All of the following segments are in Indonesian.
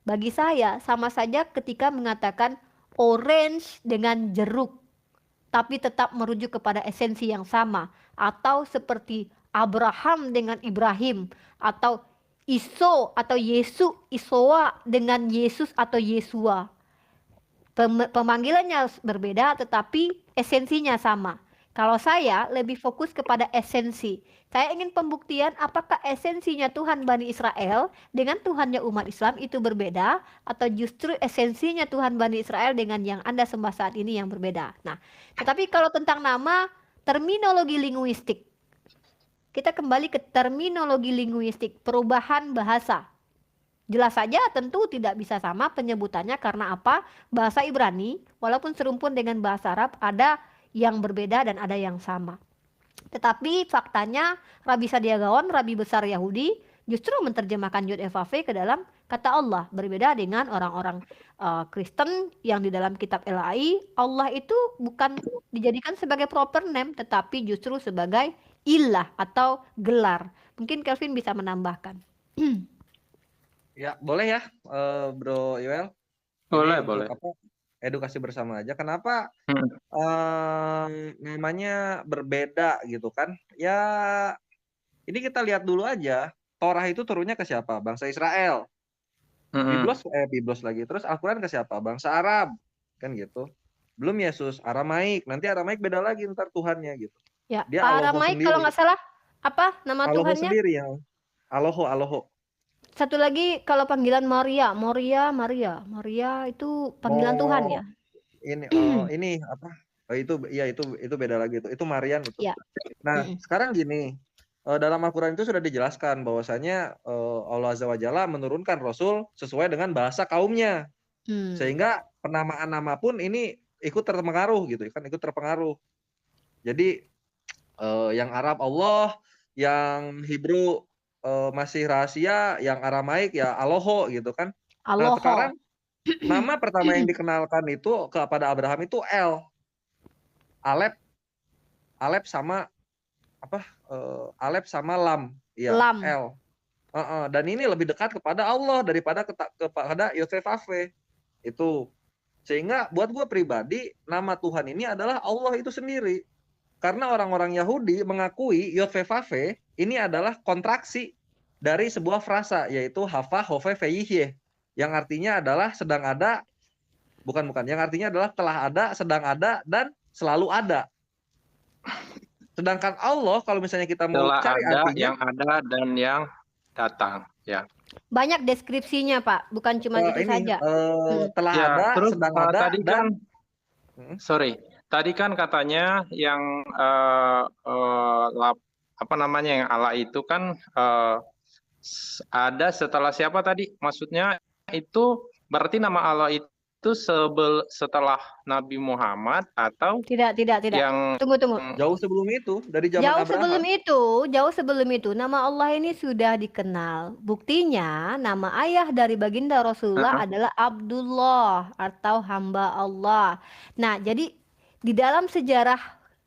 bagi saya sama saja ketika mengatakan orange dengan jeruk, tapi tetap merujuk kepada esensi yang sama. Atau seperti Abraham dengan Ibrahim, atau Iso atau Yesu, Isoa dengan Yesus atau Yesua. Pemanggilannya berbeda tetapi esensinya sama. Kalau saya lebih fokus kepada esensi. Saya ingin pembuktian apakah esensinya Tuhan Bani Israel dengan Tuhannya umat Islam itu berbeda, atau justru esensinya Tuhan Bani Israel dengan yang Anda sembah saat ini yang berbeda. Nah, tetapi kalau tentang nama, terminologi linguistik. Kita kembali ke terminologi linguistik, perubahan bahasa. Jelas saja tentu tidak bisa sama penyebutannya karena apa? Bahasa Ibrani walaupun serumpun dengan bahasa Arab ada yang berbeda dan ada yang sama. Tetapi faktanya Rabi Sadiagawan, Rabi besar Yahudi, justru menerjemahkan Yud Vav ke dalam kata Allah. Berbeda dengan orang-orang Kristen yang di dalam kitab LAI, Allah itu bukan dijadikan sebagai proper name tetapi justru sebagai ilah atau gelar. Mungkin Kelvin bisa menambahkan. Ya, boleh ya, Bro Yoel. Boleh, Ini boleh. untuk edukasi bersama aja. Kenapa namanya berbeda gitu kan? Ya, ini kita lihat dulu aja. Torah itu turunnya ke siapa? Bangsa Israel. Biblos lagi. Terus Al-Quran ke siapa? Bangsa Arab. Kan gitu. Belum Yesus, Aramaik. Nanti Aramaik beda lagi ntar Tuhannya gitu. Ya, Dia Aloho Aramaik sendiri. kalau nggak salah apa nama Aloho Tuhannya? sendiri ya. Aloho. Satu lagi kalau panggilan Maria itu panggilan Tuhan ya. Ini apa? Itu beda lagi itu. Itu Marian itu. Ya. Nah, sekarang gini, dalam Al-Quran itu sudah dijelaskan bahwasanya Allah Azza wa Jalla menurunkan Rasul sesuai dengan bahasa kaumnya. Sehingga penamaan nama pun ini ikut terpengaruh gitu kan, ikut terpengaruh. Jadi yang Arab Allah, yang Hebrew masih rahasia, yang Aramaik ya Aloho gitu kan. Nah, sekarang nama pertama yang dikenalkan itu kepada Abraham itu Alep sama apa? Alep sama Lam, ya Lam. L. Dan ini lebih dekat kepada Allah daripada kepada Yosef-Ave. Itu. Sehingga buat gue pribadi, nama Tuhan ini adalah Allah itu sendiri. Karena orang-orang Yahudi mengakui Yod-Veh-Vave ini adalah kontraksi dari sebuah frasa, yaitu Hava Hove Veyihye, yang artinya adalah sedang ada, bukan, yang artinya adalah telah ada, sedang ada, dan selalu ada. Sedangkan Allah, kalau misalnya kita mau Telah cari ada, artinya, yang ada, dan yang datang. Ya. Banyak deskripsinya Pak, bukan cuma itu saja. Telah Ya, ada, terus sedang ada, tadi dan tadi kan katanya yang apa namanya yang Allah itu kan ada setelah siapa tadi? Maksudnya itu berarti nama Allah itu setelah Nabi Muhammad atau Tidak. yang Tunggu. Jauh sebelum itu, dari zaman Abraham. Jauh sebelum itu, nama Allah ini sudah dikenal. Buktinya, nama ayah dari baginda Rasulullah adalah Abdullah atau hamba Allah. Nah, jadi di dalam sejarah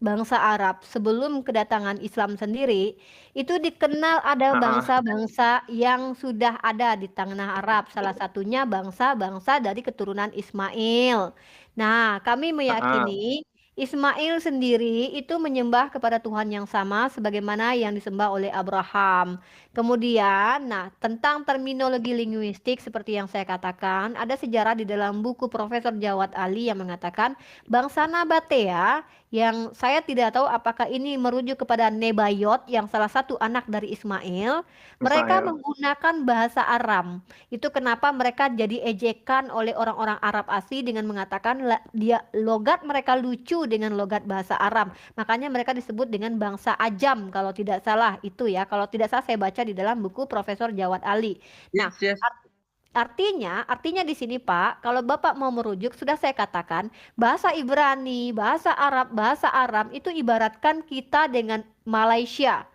bangsa Arab sebelum kedatangan Islam sendiri, itu dikenal ada bangsa-bangsa yang sudah ada di tanah Arab. Salah satunya bangsa-bangsa dari keturunan Ismail. Nah, kami meyakini Ismail sendiri itu menyembah kepada Tuhan yang sama sebagaimana yang disembah oleh Abraham. Kemudian, nah, tentang terminologi linguistik seperti yang saya katakan, ada sejarah di dalam buku Profesor Jawad Ali yang mengatakan bangsa Nabatea, yang saya tidak tahu apakah ini merujuk kepada Nebayot yang salah satu anak dari Ismail, mereka menggunakan bahasa Aram. Itu kenapa mereka jadi ejekan oleh orang-orang Arab asli dengan mengatakan logat mereka lucu dengan logat bahasa Aram. Makanya mereka disebut dengan bangsa Ajam kalau tidak salah itu ya. Kalau tidak salah saya baca di dalam buku Profesor Jawad Ali. Nah, Artinya di sini Pak, kalau Bapak mau merujuk, sudah saya katakan, bahasa Ibrani, bahasa Arab itu ibaratkan kita dengan Malaysia.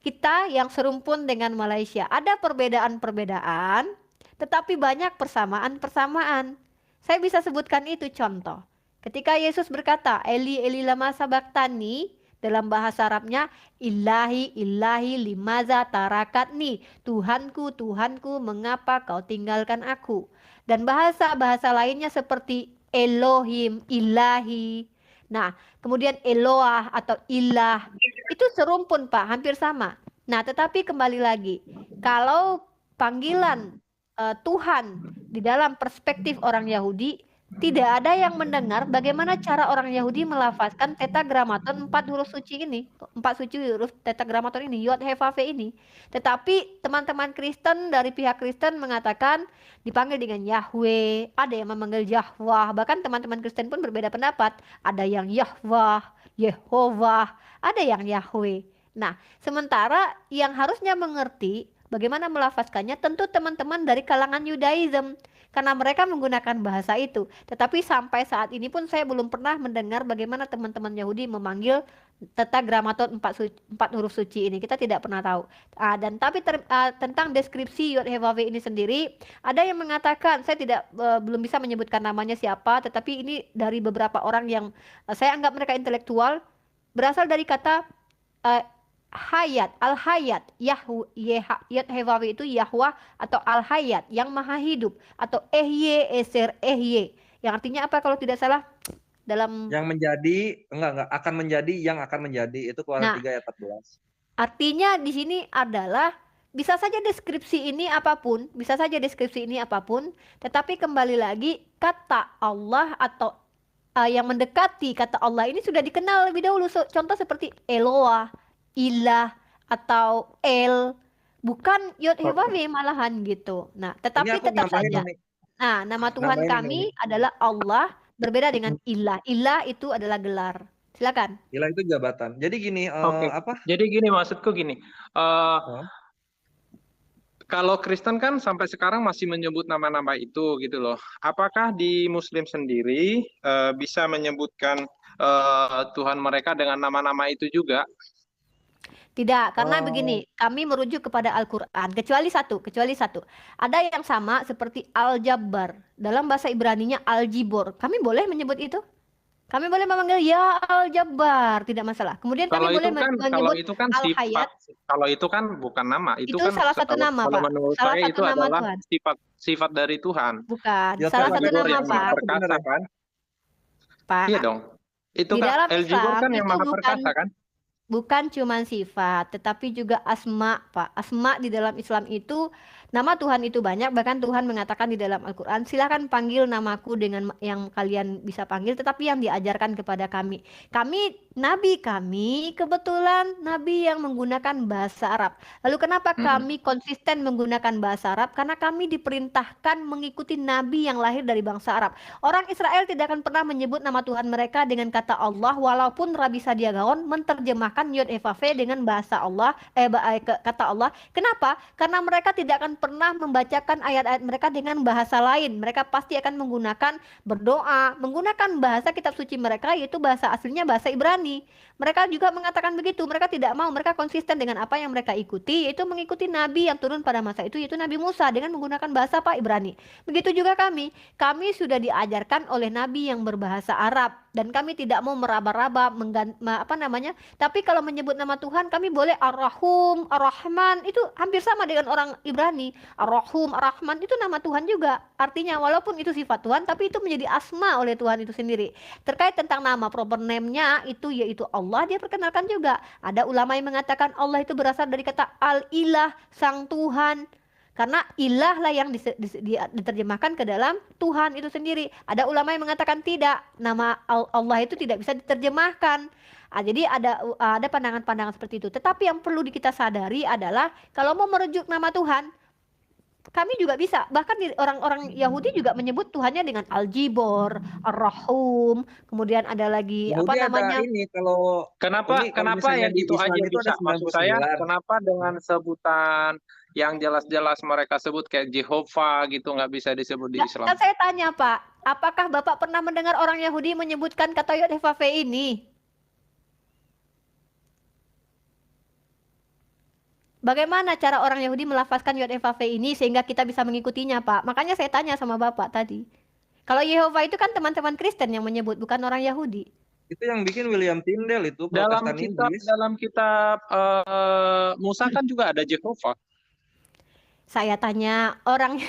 Kita yang serumpun dengan Malaysia. Ada perbedaan-perbedaan, tetapi banyak persamaan-persamaan. Saya bisa sebutkan itu contoh. Ketika Yesus berkata, Eli Eli lama sabaktani, Dalam bahasa Arabnya ilahi ilahi limaza tarakatni. Tuhanku, Tuhanku, mengapa kau tinggalkan aku? Dan bahasa-bahasa lainnya seperti Elohim, ilahi. Nah, kemudian Eloah atau ilah itu serumpun Pak, hampir sama. Nah, tetapi kembali lagi, kalau panggilan Tuhan di dalam perspektif orang Yahudi, tidak ada yang mendengar bagaimana cara orang Yahudi melafazkan tetragramaton 4 huruf suci ini, 4 suci huruf tetragramaton ini, Yod He Vav Ve ini. Tetapi teman-teman Kristen dari pihak Kristen mengatakan dipanggil dengan Yahweh, ada yang memanggil Yahwah, bahkan teman-teman Kristen pun berbeda pendapat, ada yang Yahwah, Yehovah, ada yang Yahweh. Nah, sementara yang harusnya mengerti bagaimana melafazkannya tentu teman-teman dari kalangan Yudaism, karena mereka menggunakan bahasa itu. Tetapi sampai saat ini pun saya belum pernah mendengar bagaimana teman-teman Yahudi memanggil tetragramaton 4 huruf suci ini. Kita tidak pernah tahu. Dan tapi tentang deskripsi Yod He Vav Ve ini sendiri, ada yang mengatakan, saya belum bisa menyebutkan namanya siapa, tetapi ini dari beberapa orang yang saya anggap mereka intelektual, berasal dari kata hayat, al-hayat, Yod He Vav Ve itu Yahwah atau al-hayat, yang maha hidup, atau ehye, eser, ehye, yang artinya apa kalau tidak salah dalam yang menjadi, enggak, akan menjadi, yang akan menjadi, itu Keluaran 3 ayat 14. Artinya di sini adalah bisa saja deskripsi ini apapun, bisa saja deskripsi ini apapun, tetapi kembali lagi kata Allah atau yang mendekati kata Allah ini sudah dikenal lebih dahulu. Contoh seperti Eloah, ilah, atau El, bukan Yod He Vav Ve malahan gitu. Nah, tetapi tetap saja. Nah, nama Tuhan kami adalah Allah, berbeda dengan ilah. Ilah itu adalah gelar. Silakan. Ilah itu jabatan. Jadi gini, apa? Jadi gini, maksudku gini. Kalau Kristen kan sampai sekarang masih menyebut nama-nama itu gitu loh. Apakah di Muslim sendiri bisa menyebutkan Tuhan mereka dengan nama-nama itu juga? Tidak, karena begini, kami merujuk kepada Al-Quran, kecuali satu. Ada yang sama seperti Al-Jabbar, dalam bahasa Ibraninya Al-Jibor. Kami boleh menyebut itu? Kami boleh memanggil ya Al-Jabbar, tidak masalah. Kemudian kami boleh menyebut Al-Hayat. Kalau itu kan bukan nama, itu kan salah satu nama, Pak. Salah satu nama adalah sifat dari Tuhan. Bukan, salah satu nama, Pak. Perkasa kan? Pak. Iya dong. Itu kan El-Jibor kan yang maha perkasa kan? Bukan cuma sifat, tetapi juga asma, Pak. Asma di dalam Islam itu, nama Tuhan itu banyak, bahkan Tuhan mengatakan di dalam Al-Quran, silakan panggil namaku dengan yang kalian bisa panggil, tetapi yang diajarkan kepada kami. Nabi kami, kebetulan Nabi yang menggunakan bahasa Arab. Lalu kenapa kami konsisten menggunakan bahasa Arab? Karena kami diperintahkan mengikuti Nabi yang lahir dari bangsa Arab. Orang Israel tidak akan pernah menyebut nama Tuhan mereka dengan kata Allah, walaupun Rabi Sadia Gaon menerjemahkan Yod He Vav Ve dengan bahasa Allah, kata Allah. Kenapa? Karena mereka tidak akan pernah membacakan ayat-ayat mereka dengan bahasa lain. Mereka pasti akan menggunakan berdoa, menggunakan bahasa kitab suci mereka, yaitu bahasa aslinya bahasa Ibrani. Mereka juga mengatakan begitu. Mereka tidak mau, mereka konsisten dengan apa yang mereka ikuti, yaitu mengikuti Nabi yang turun pada masa itu, yaitu Nabi Musa, dengan menggunakan bahasa Ibrani. Begitu juga kami sudah diajarkan oleh Nabi yang berbahasa Arab, dan kami tidak mau meraba-raba tapi kalau menyebut nama Tuhan kami boleh Ar-Rahum, Ar-Rahman, itu hampir sama dengan orang Ibrani. Ar-Rahum, Ar-Rahman itu nama Tuhan juga. Artinya walaupun itu sifat Tuhan, tapi itu menjadi asma oleh Tuhan itu sendiri. Terkait tentang nama, proper name-nya itu yaitu Allah, dia perkenalkan juga. Ada ulama yang mengatakan Allah itu berasal dari kata Al-Ilah, Sang Tuhan. Karena ilah lah yang diterjemahkan ke dalam Tuhan itu sendiri. Ada ulama yang mengatakan tidak, nama Allah itu tidak bisa diterjemahkan. Jadi ada pandangan-pandangan seperti itu. Tetapi yang perlu kita sadari adalah kalau mau merujuk nama Tuhan, kami juga bisa. Bahkan orang-orang Yahudi juga menyebut Tuhannya dengan Al-Jibor, Ar-Rahum. Kemudian ada lagi kenapa yang itu aja bisa? Maksud saya, kenapa dengan sebutan yang jelas-jelas mereka sebut kayak Jehovah gitu nggak bisa disebut di Islam? Kan saya tanya, Pak, apakah Bapak pernah mendengar orang Yahudi menyebutkan kata Yod He Vav Ve ini? Bagaimana cara orang Yahudi melafazkan Yod He Vav Ve ini sehingga kita bisa mengikutinya, Pak? Makanya saya tanya sama Bapak tadi. Kalau Yehovah itu kan teman-teman Kristen yang menyebut, bukan orang Yahudi. Itu yang bikin William Tyndale itu Dalam Protestan kitab Inggris. Musa kan juga ada Jehovah. Saya tanya orang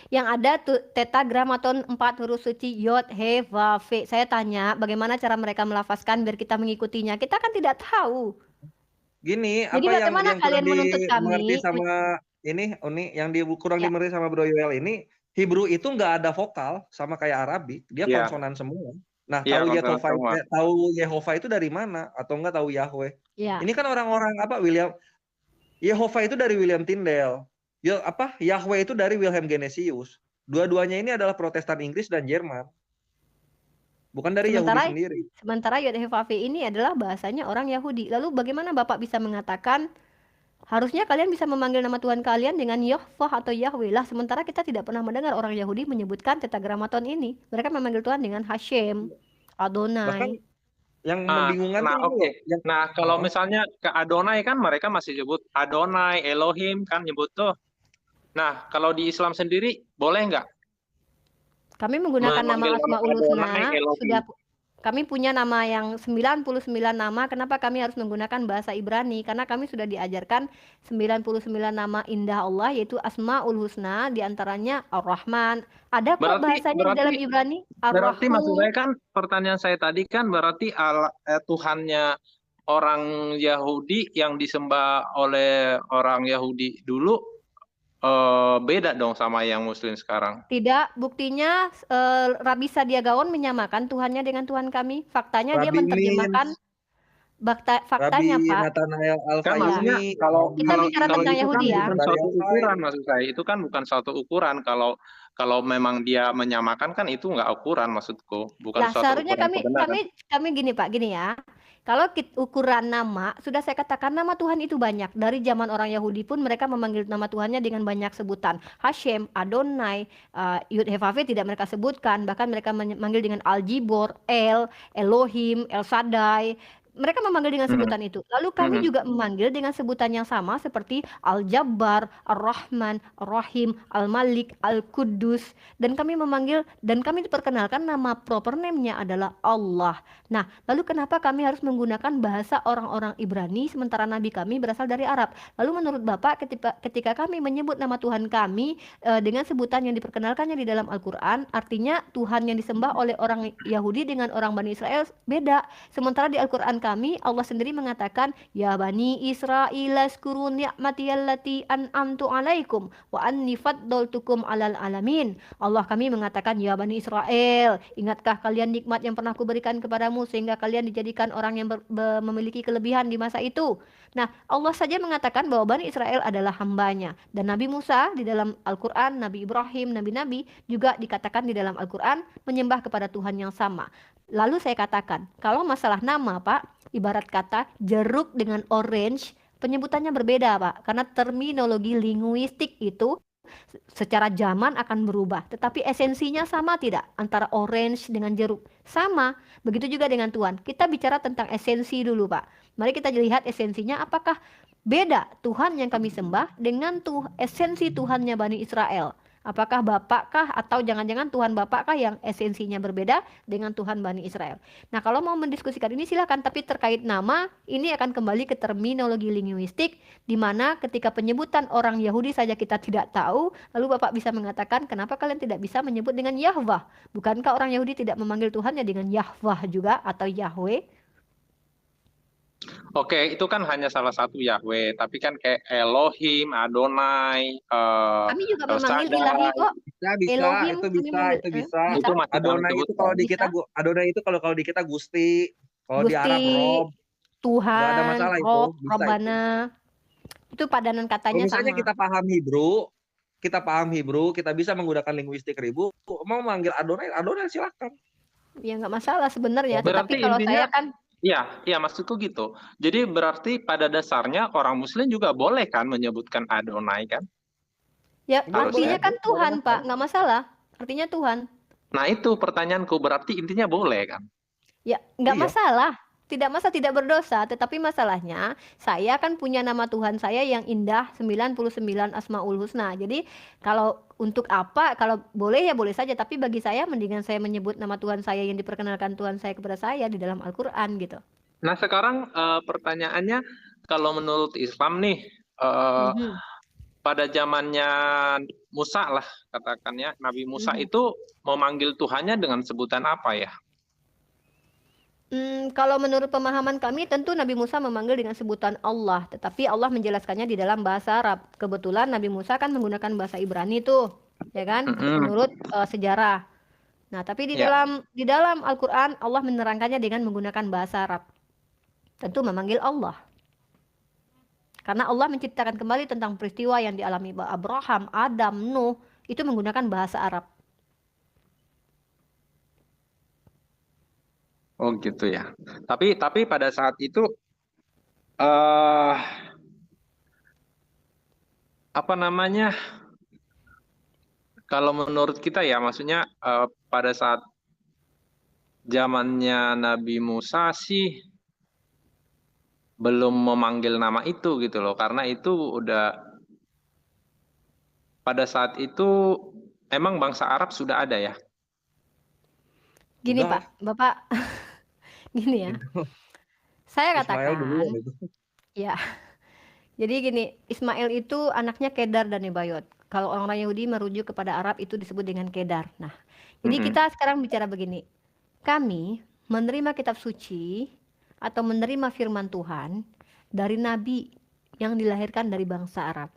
yang ada tuh tetragramaton 4 huruf suci Yod, He, Vav, Ve. Saya tanya bagaimana cara mereka melafazkan biar kita mengikutinya. Kita kan tidak tahu. Gini, Jadi apa bagaimana yang kurang kalian menuntut dimengerti kami? sama ini, Uni, yang kurang Ya, dimengerti sama Bro Yoel ini, Hebrew itu nggak ada vokal sama kayak Arabic, dia Iya, konsonan semua. Nah, iya tahu konsonan semua. Yehova itu dari mana? Atau enggak tahu Yahweh? ya. Ini kan orang-orang apa Yehova itu dari William Tyndale. Yahweh itu dari Wilhelm Genesius. Dua-duanya ini adalah Protestan Inggris dan Jerman, bukan dari Yahudi Sementara sendiri. sementara Yod, He, Vav, Ve ini adalah bahasanya orang Yahudi. Lalu bagaimana Bapak bisa mengatakan harusnya kalian bisa memanggil nama Tuhan kalian dengan Yahweh atau Yahweh lah. Sementara kita tidak pernah mendengar orang Yahudi menyebutkan tetragramaton ini. Mereka memanggil Tuhan dengan Hashem, Bahkan Adonai. yang Nah, membingungkan tuh ini oke. loh, yang Nah, kalau misalnya ke Adonai kan mereka masih nyebut Adonai, Elohim kan nyebut tuh. Nah, kalau di Islam sendiri boleh nggak Kami menggunakan memanggil nama nama Asmaul Adonai, Husna. Elohim? Kami punya nama yang 99 nama. Kenapa kami harus menggunakan bahasa Ibrani? Karena kami sudah diajarkan 99 nama indah Allah, yaitu Asmaul Husna, diantaranya Ar-Rahman. Ada kok bahasanya di dalam Ibrani. Berarti maksud Ar-Rahim. saya kan pertanyaan saya tadi kan berarti Tuhannya orang Yahudi yang disembah oleh orang Yahudi dulu beda dong sama yang Muslim sekarang. Tidak, buktinya Rabi Sadia Gaon menyamakan Tuhannya dengan Tuhan kami. Faktanya dia Rabi menerjemahkan faktanya, Rabi Pak. Nathanael Kan Iya. maksudnya Al-Fahimi, kalau Kita bicara kalau tentang itu kan Yahudi ya. bukan suatu ukuran maksud saya. Itu kan bukan suatu ukuran kalau memang dia menyamakan kan itu nggak ukuran maksudku, bukan Lah, suatu seharusnya ukuran kebenaran. kami gini Pak, gini ya. Kalau ukuran nama, sudah saya katakan nama Tuhan itu banyak. Dari zaman orang Yahudi pun mereka memanggil nama Tuhannya dengan banyak sebutan. Hashem, Adonai, Yud He Vav Ve tidak mereka sebutkan. Bahkan mereka memanggil dengan Al-Jibor, Elohim, El Shaddai. Mereka memanggil dengan sebutan itu. Lalu kami juga memanggil dengan sebutan yang sama seperti Al-Jabbar, Ar-Rahman, Ar-Rahim, Al-Malik, Al-Quddus. Dan kami diperkenalkan nama proper name-nya adalah Allah. Nah, lalu kenapa kami harus menggunakan bahasa orang-orang Ibrani sementara nabi kami berasal dari Arab? Lalu menurut Bapak ketika kami menyebut nama Tuhan kami dengan sebutan yang diperkenalkannya di dalam Al-Qur'an, artinya Tuhan yang disembah oleh orang Yahudi dengan orang Bani Israel beda. Sementara di Al-Qur'an kami Allah sendiri mengatakan, "Ya Bani Israil azkuru ni'mati allati an'amtu 'alaikum wa anni faddaltukum 'alal alamin." Allah kami mengatakan, "Ya Bani Israel, ingatkah kalian nikmat yang pernah kuberikan kepadamu sehingga kalian dijadikan orang yang memiliki kelebihan di masa itu?" Nah, Allah saja mengatakan bahwa Bani Israel adalah hambanya. Dan Nabi Musa di dalam Al-Quran, Nabi Ibrahim, nabi-nabi juga dikatakan di dalam Al-Quran menyembah kepada Tuhan yang sama. Lalu saya katakan, kalau masalah nama Pak, ibarat kata jeruk dengan orange, penyebutannya berbeda Pak. Karena terminologi linguistik itu secara zaman akan berubah, tetapi esensinya sama tidak antara orange dengan jeruk? Sama. Begitu juga dengan Tuhan. Kita bicara tentang esensi dulu, Pak. Mari kita lihat esensinya apakah beda Tuhan yang kami sembah dengan esensi Tuhannya Bani Israel. Apakah Bapakkah atau jangan-jangan Tuhan Bapakkah yang esensinya berbeda dengan Tuhan Bani Israel? Nah, kalau mau mendiskusikan ini silakan, tapi terkait nama ini akan kembali ke terminologi linguistik, di mana ketika penyebutan orang Yahudi saja kita tidak tahu, lalu Bapak bisa mengatakan kenapa kalian tidak bisa menyebut dengan Yahweh? Bukankah orang Yahudi tidak memanggil Tuhannya dengan Yahweh juga atau Yahweh? Oke, itu kan hanya salah satu Yahweh, tapi kan kayak Elohim, Adonai, Kami juga memanggil ilahi kok. Elohim itu bisa. Itu masih Adonai itu kalau di kita Adonai itu kalau di kita Gusti, kalau di Arab Rob, Tuhan, nggak ada masalah itu, bisa Robbana. Itu padanan katanya sama. Misalnya sama. kita paham Hebrew, kita bisa menggunakan linguistik Hebrew, mau manggil Adonai silakan. Ya nggak masalah sebenarnya, berarti tetapi kalau intinya, saya kan iya maksudku gitu. Jadi berarti pada dasarnya orang Muslim juga boleh kan menyebutkan Adonai kan? ya artinya kan Tuhan Pak, nggak masalah. Artinya Tuhan. Nah itu pertanyaanku, berarti intinya boleh kan? Ya nggak masalah. tidak berdosa, tetapi masalahnya saya kan punya nama Tuhan saya yang indah 99 Asmaul Husna. Jadi kalau untuk apa, kalau boleh ya boleh saja, tapi bagi saya mendingan saya menyebut nama Tuhan saya yang diperkenalkan Tuhan saya kepada saya di dalam Al-Qur'an gitu. Nah, sekarang pertanyaannya, kalau menurut Islam nih, Mhm. pada zamannya Musa lah katakan ya, Nabi Musa Mhm. itu memanggil Tuhannya dengan sebutan apa ya? Kalau menurut pemahaman kami tentu Nabi Musa memanggil dengan sebutan Allah, tetapi Allah menjelaskannya di dalam bahasa Arab. Kebetulan Nabi Musa kan menggunakan bahasa Ibrani tuh, ya kan? Menurut sejarah. Nah, tapi di Ya. dalam Al-Qur'an Allah menerangkannya dengan menggunakan bahasa Arab. Tentu memanggil Allah. Karena Allah menciptakan kembali tentang peristiwa yang dialami Abraham, Adam, Nuh, itu menggunakan bahasa Arab. Oh gitu ya. Tapi pada saat itu eh apa namanya? Kalau menurut kita ya, maksudnya pada saat zamannya Nabi Musa sih belum memanggil nama itu gitu loh, karena itu udah pada saat itu emang bangsa Arab sudah ada ya. Gini Udah Pak, Bapak, gini ya. gitu. Saya Ismail duluan katakan, itu. ya. Jadi gini, Ismail itu anaknya Kedar dan Nebayot. Kalau orang Yahudi merujuk kepada Arab itu disebut dengan Kedar. Nah, jadi kita sekarang bicara begini. Kami menerima kitab suci atau menerima firman Tuhan dari nabi yang dilahirkan dari bangsa Arab.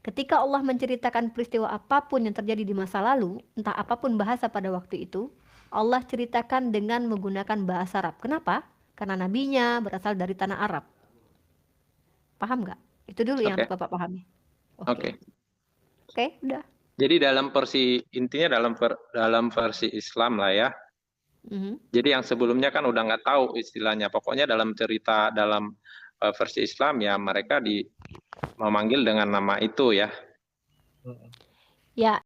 Ketika Allah menceritakan peristiwa apapun yang terjadi di masa lalu, entah apapun bahasa pada waktu itu, Allah ceritakan dengan menggunakan bahasa Arab. Kenapa? Karena nabinya berasal dari tanah Arab. Paham nggak? Itu dulu yang Oke. harus Bapak pahami. Oke. Oke, udah. Jadi intinya dalam versi Islam lah ya. Mhm. Jadi yang sebelumnya kan udah nggak tahu istilahnya. Pokoknya dalam versi Islam ya mereka memanggil dengan nama itu ya. Ya,